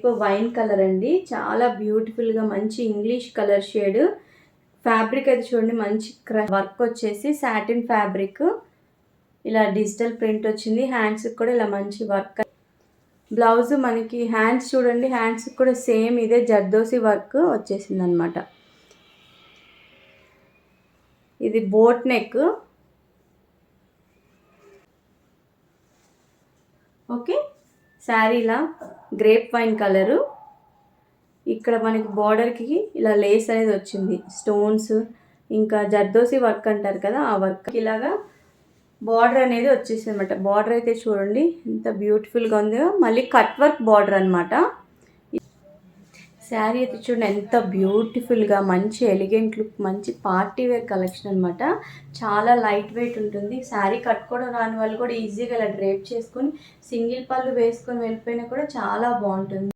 Deep wine colour అండి. చాలా బ్యూటిఫుల్గా మంచి ఇంగ్లీష్ కలర్ షేడ్. ఫ్యాబ్రిక్ అయితే చూడండి మంచి వర్క్ వచ్చేసి సాటిన్ ఫ్యాబ్రిక్. ఇలా డిజిటల్ ప్రింట్ వచ్చింది. హ్యాండ్స్కి కూడా ఇలా మంచి వర్క్. బ్లౌజ్ మనకి హ్యాండ్స్ చూడండి, హ్యాండ్స్కి కూడా సేమ్ ఇదే జర్దోసి వర్క్ వచ్చేసింది అనమాట. ఇది బోట్ నెక్. ఓకే, శారీ ఇలా గ్రేప్ వైన్ కలరు. ఇక్కడ మనకి బార్డర్కి ఇలా లేస్ అనేది వచ్చింది, స్టోన్స్ ఇంకా జర్దోసి వర్క్ అంటారు కదా ఆ వర్క్. ఇలాగా బార్డర్ అనేది వచ్చేసింది అనమాట. బార్డర్ అయితే చూడండి ఎంత బ్యూటిఫుల్గా ఉందో. మళ్ళీ కట్ వర్క్ బార్డర్ అనమాట. శారీ అయితే చూడండి ఎంత బ్యూటిఫుల్గా మంచి ఎలిగెంట్ లుక్, మంచి పార్టీ వేర్ కలెక్షన్ అనమాట. చాలా లైట్ వెయిట్ ఉంటుంది. శారీ కట్టుకోవడం రాని వాళ్ళు కూడా ఈజీగా ఇలా డ్రేప్ చేసుకొని సింగిల్ పళ్ళు వేసుకొని వెళ్ళిపోయినా కూడా చాలా బాగుంటుంది.